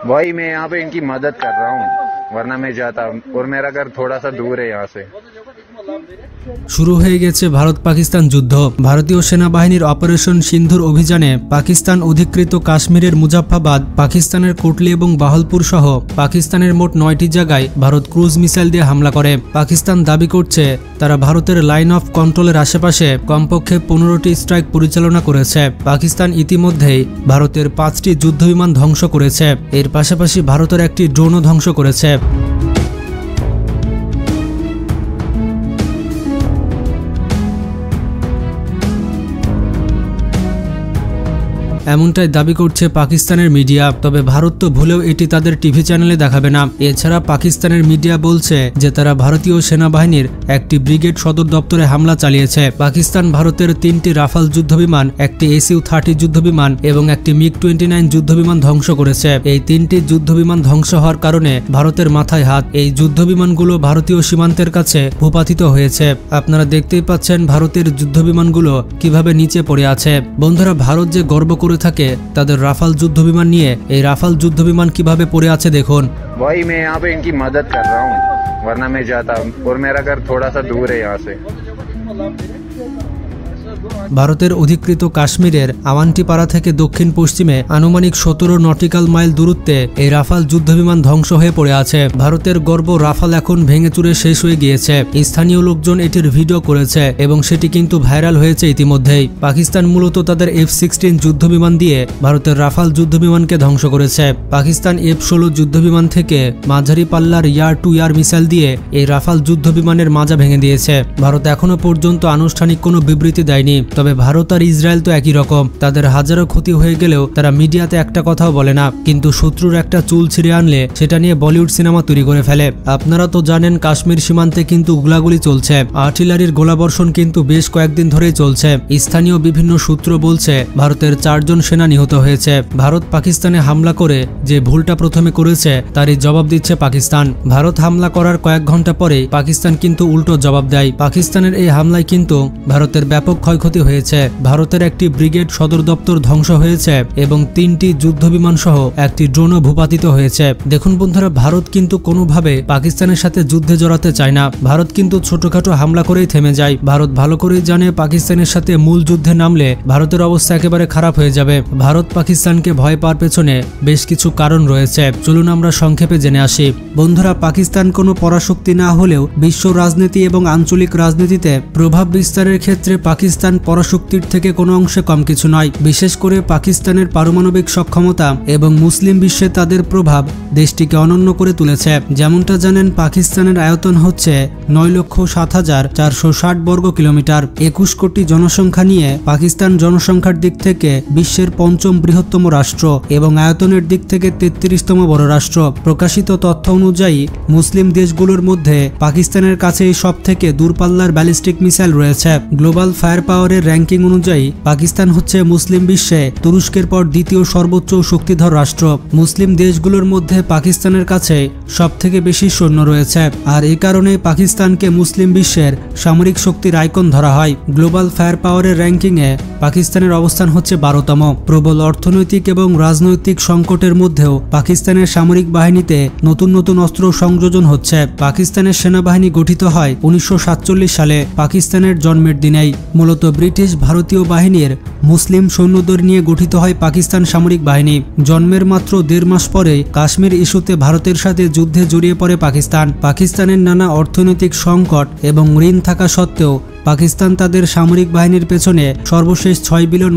भाई मैं यहाँ पे इनकी मदद कर रहा हूँ, वरना मैं जाता, और मेरा घर थोड़ा सा दूर है यहाँ से। শুরু হয়ে গেছে ভারত পাকিস্তান যুদ্ধ। ভারতীয় সেনাবাহিনীর অপারেশন সিন্ধুর অভিযানে পাকিস্তান অধিকৃত কাশ্মীরের মুজাফফরাবাদ, পাকিস্তানের কোটলি এবং বাহলপুর সহ পাকিস্তানের মোট 9টি জায়গায় ভারত ক্রুজ মিসাইল দিয়ে হামলা করে। পাকিস্তান দাবি করছে তারা ভারতের লাইন অফ কন্ট্রোলের আশেপাশে কমপক্ষে 15টি স্ট্রাইক পরিচালনা করেছে। পাকিস্তান ইতিমধ্যেই ভারতের 5টি যুদ্ধবিমান ধ্বংস করেছে। এর পাশাপাশি ভারতের একটি ড্রোনও ধ্বংস করেছে। এমনটাই দাবি করছে পাকিস্তানের মিডিয়া। তবে ভারত তো ভুলেও এটি তাদের টিভি চ্যানেলে দেখাবে না। এছাড়া পাকিস্তানের মিডিয়া বলছে যে তারা ভারতীয় সেনাবাহিনীর একটি ব্রিগেড সদর দপ্তরে হামলা চালিয়েছে। পাকিস্তান ভারতের 3টি রাফাল যুদ্ধবিমান, একটি SU-30 যুদ্ধবিমান এবং একটি MiG-29 যুদ্ধবিমান ধ্বংস করেছে। এই 3টি যুদ্ধবিমান ধ্বংস হওয়ার কারণে ভারতের মাথায় হাত। এই যুদ্ধবিমানগুলো ভারতীয় সীমান্তের কাছে ভূপাতিত হয়েছে। আপনারা দেখতেই পাচ্ছেন ভারতের যুদ্ধবিমানগুলো কিভাবে নিচে পড়ে আছে। বন্ধুরা, ভারত যে গর্ব করে থাকে তাদের রাফাল যুদ্ধবিমান নিয়ে, এই রাফাল যুদ্ধবিমান কিভাবে পড়ে আছে দেখুন। भाई मैं यहाँ पे इनकी मदद कर रहा हूँ, वरना मैं जाता, और मेरा घर थोड़ा सा दूर है यहाँ से। ভারতের অধিকৃত কাশ্মীরের আওয়ান্টিপাড়া থেকে দক্ষিণ পশ্চিমে আনুমানিক 17 নটিক্যাল মাইল দূরত্বে এই রাফাল যুদ্ধবিমান ধ্বংস হয়ে পড়ে আছে। ভারতের গর্ব রাফাল এখন ভেঙে চুরে শেষ হয়ে গিয়েছে। স্থানীয় লোকজন এটির ভিডিও করেছে এবং সেটি কিন্তু ভাইরাল হয়েছে ইতিমধ্যেই। পাকিস্তান মূলত তাদের F-16 যুদ্ধবিমান দিয়ে ভারতের রাফাল যুদ্ধবিমানকে ধ্বংস করেছে। পাকিস্তান F-16 যুদ্ধবিমান থেকে মাঝারি পাল্লার ইয়ার টু ইয়ার মিসাইল দিয়ে এই রাফাল যুদ্ধবিমানের মাজা ভেঙে দিয়েছে। ভারত এখনো পর্যন্ত আনুষ্ঠানিক কোনো বিবৃতি দেয়নি। তবে ভারত আর ইসরায়েল তো একই রকম, তাদের হাজারো ক্ষতি হয়ে গেলেও তারা মিডিয়াতে একটা কথাও বলে না। কিন্তু শত্রুর একটা চুল ছিঁড়ে আনলে সেটা নিয়ে বলিউড সিনেমা তৈরি করে ফেলে। আপনারা তো জানেন কাশ্মীর সীমান্তে কিন্তু গোলাগুলি চলছে, আর্টিলারির গোলাবর্ষণ কিন্তু বেশ কয়েকদিন ধরেই চলছে। স্থানীয় বিভিন্ন সূত্র বলছে ভারতের 4 জন সেনা নিহত হয়েছে। ভারত পাকিস্তানে হামলা করে যে ভুলটা প্রথমে করেছে তারই জবাব দিচ্ছে পাকিস্তান। ভারত হামলা করার কয়েক ঘন্টা পরে পাকিস্তান কিন্তু উল্টো জবাব দেয়। পাকিস্তানের এই হামলায় কিন্তু ভারতের ব্যাপক ক্ষয়ক্ষতি হয়েছে। ভারতের একটি ব্রিগেড সদর দপ্তর ধ্বংস হয়েছে এবং 3টি যুদ্ধবিমান সহ একটি ড্রোনও ভূপাতিত হয়েছে। দেখুন বন্ধুরা, ভারত কিন্তু কোনোভাবে পাকিস্তানের সাথে যুদ্ধে জড়াতে চায় না। ভারত কিন্তু ছোটখাটো হামলা করেই থেমে যায়। ভারত ভালো করেই জানে পাকিস্তানের সাথে মূল যুদ্ধে নামলে ভারতের অবস্থা একেবারে খারাপ হয়ে যাবে। ভারত পাকিস্তানকে ভয় পাওয়ার পেছনে বেশ কিছু কারণ রয়েছে। চলুন আমরা সংক্ষেপে জেনে আসি। বন্ধুরা, পাকিস্তান কোনো পরাশক্তি না হলেও বিশ্ব রাজনীতি এবং আঞ্চলিক রাজনীতিতে প্রভাব বিস্তারের ক্ষেত্রে পাকিস্তান পরাশক্তির থেকে কোনো অংশে কম কিছু নয়। বিশেষ করে পাকিস্তানের পারমাণবিক সক্ষমতা এবং মুসলিম বিশ্বে তাদের প্রভাব দেশটিকে অনন্য করে তুলেছে। যেমনটা জানেন, পাকিস্তানের আয়তন হচ্ছে 9,07,460 বর্গ কিলোমিটার। 21 কোটি জনসংখ্যা নিয়ে পাকিস্তান জনসংখ্যার দিক থেকে বিশ্বের 5ম বৃহত্তম রাষ্ট্র এবং আয়তনের দিক থেকে 33তম বড় রাষ্ট্র। প্রকাশিত তথ্য অনুযায়ী মুসলিম দেশগুলোর মধ্যে পাকিস্তানের কাছেই সব থেকে দূরপাল্লার ব্যালিস্টিক মিসাইল রয়েছে। গ্লোবাল ফায়ার পাওয়ারের র্যাঙ্কিং অনুযায়ী পাকিস্তান হচ্ছে মুসলিম বিশ্বে তুরস্কের পর দ্বিতীয় সর্বোচ্চ শক্তিধর রাষ্ট্র। মুসলিম দেশগুলোর মধ্যে পাকিস্তানের কাছে সব থেকে বেশি সৈন্য রয়েছে, আর এই কারণে পাকিস্তানকে মুসলিম বিশ্বের সামরিক শক্তির আইকন ধরা হয়। গ্লোবাল ফায়ার পাওয়ারের র্যাঙ্কিংয়ে পাকিস্তানের অবস্থান হচ্ছে 12তম। প্রবল অর্থনৈতিক এবং রাজনৈতিক সংকটের মধ্যেও পাকিস্তানের সামরিক বাহিনীতে নতুন নতুন অস্ত্র সংযোজন হচ্ছে। পাকিস্তানের সেনাবাহিনী গঠিত হয় 1947 সালে পাকিস্তানের জন্মের দিনেই। মূলত ব্রিটিশ ভারতীয় বাহিনীর মুসলিম সৈন্যদের নিয়ে গঠিত হয় পাকিস্তান সামরিক বাহিনী। জন্মের মাত্র 1.5 মাস পরে কাশ্মীর ইস্যুতে ভারতের সাথে যুদ্ধে জড়িয়ে পড়ে পাকিস্তান। পাকিস্তানের নানা অর্থনৈতিক সংকট এবং ঋণ থাকা সত্ত্বেও পাকিস্তান তাদের সামরিক বাহিনীর পেছনে সর্বশেষ $6 বিলিয়ন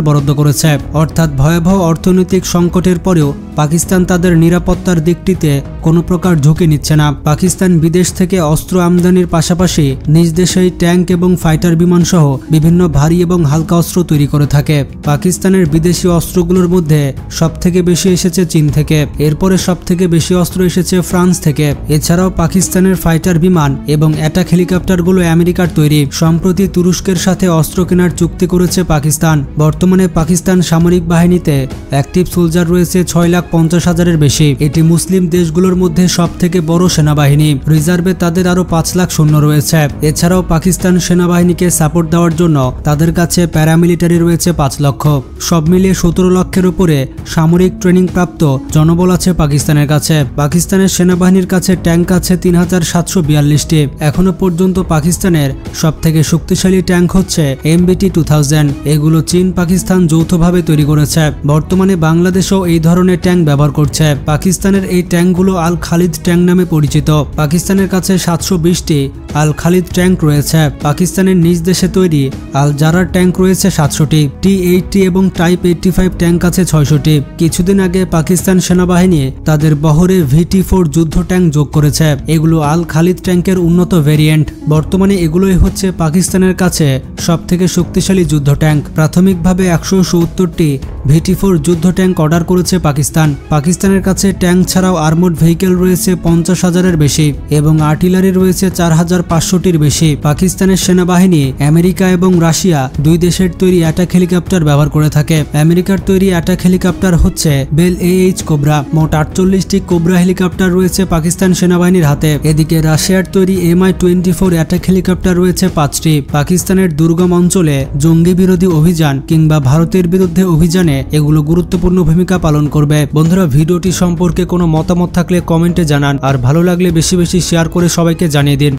বরাদ্দ করেছে। অর্থাৎ ভয়াবহ অর্থনৈতিক সংকটের পরেও পাকিস্তান তাদের নিরাপত্তার দিকটিতে কোনো প্রকার ঝুঁকি নিচ্ছে না। পাকিস্তান বিদেশ থেকে অস্ত্র আমদানির পাশাপাশি নিজ দেশেই ট্যাঙ্ক এবং ফাইটার বিমান সহ বিভিন্ন ভারী এবং হালকা অস্ত্র তৈরি করে থাকে। পাকিস্তানের বিদেশি অস্ত্রগুলোর মধ্যে সবথেকে বেশি এসেছে চীন থেকে, এরপরে সবথেকে বেশি অস্ত্র এসেছে ফ্রান্স থেকে। এছাড়াও পাকিস্তানের ফাইটার বিমান এবং অ্যাটাক হেলিকপ্টারগুলো আমেরিকার তৈরি। সম্প্রতি তুরস্কের সাথে অস্ত্র কেনার চুক্তি করেছে পাকিস্তান। বর্তমানে পাকিস্তান সামরিক বাহিনীতে অ্যাক্টিভ সোলজার রয়েছে 6,50,000-এর বেশি। এটি মুসলিম দেশগুলোর মধ্যে সবথেকে বড় সেনাবাহিনী। রিজার্ভে তাদের আরও 5 লাখ সৈন্য রয়েছে। এছাড়াও পাকিস্তান সেনাবাহিনীকে সাপোর্ট দেওয়ার জন্য তাদের কাছে প্যারামিলিটারি রয়েছে 5 লক্ষ। সব মিলিয়ে 17 লক্ষের উপরে সামরিক ট্রেনিং প্রাপ্ত জনবল আছে পাকিস্তানের কাছে। পাকিস্তানের সেনাবাহিনীর কাছে ট্যাঙ্ক আছে 3,742টি। এখনো পর্যন্ত পাকিস্তানের সবথেকে শক্তিশালী ট্যাঙ্ক হচ্ছে MBT-2000। এগুলো চীন পাকিস্তান যৌথভাবে তৈরি করেছে। বর্তমানে বাংলাদেশও এই ধরনের ট্যাঙ্ক ব্যবহার করছে। পাকিস্তানের এই ট্যাঙ্কগুলো আল খালিদ ট্যাঙ্ক নামে পরিচিত। পাকিস্তানের কাছে 720টি আল খালিদ ট্যাঙ্ক রয়েছে। পাকিস্তানের নিজ দেশে তৈরি আল জারার ট্যাঙ্ক রয়েছে 700টি। T-80 এবং টাইপ 85 ট্যাঙ্ক আছে 600টি। কিছুদিন আগে পাকিস্তান সেনাবাহিনী তাদের বহরে VT-4 যুদ্ধ ট্যাঙ্ক যোগ করেছে। এগুলো আল খালিদ ট্যাঙ্কের উন্নত ভেরিয়েন্ট। বর্তমানে এগুলোই হচ্ছে পাকিস্তানের কাছে সবথেকে শক্তিশালী যুদ্ধ ট্যাঙ্ক। প্রাথমিকভাবে 170টি VT-4 যুদ্ধ ট্যাঙ্ক অর্ডার করেছে পাকিস্তান। পাকিস্তানের কাছে ট্যাঙ্ক ছাড়াও আর্মড ভেহিকেল রয়েছে 50,000-এর বেশি এবং আর্টিলারি রয়েছে 4,500টির বেশি। পাকিস্তানের সেনাবাহিনী আমেরিকা এবং রাশিয়া দুই দেশের তৈরি অ্যাটাক হেলিকপ্টার ব্যবহার করে থাকে। আমেরিকার তৈরি অ্যাটাক হেলিকপ্টার হচ্ছে বেল AH কোবরা। মোট 48টি কোবরা হেলিকপ্টার রয়েছে পাকিস্তান সেনাবাহিনীর হাতে। এদিকে রাশিয়ার তৈরি Mi-24 অ্যাটাক হেলিকপ্টার রয়েছে 5টি। পাকিস্তানের দুর্গম অঞ্চলে জঙ্গি বিরোধী অভিযান কিংবা ভারতের বিরুদ্ধে অভিযানে এগুলো গুরুত্বপূর্ণ ভূমিকা পালন করবে। বন্ধুরা, ভিডিওটি সম্পর্কে কোনো মতামত থাকলে কমেন্টে জানান, আর ভালো লাগলে বেশি বেশি শেয়ার করে সবাইকে জানিয়ে দিন।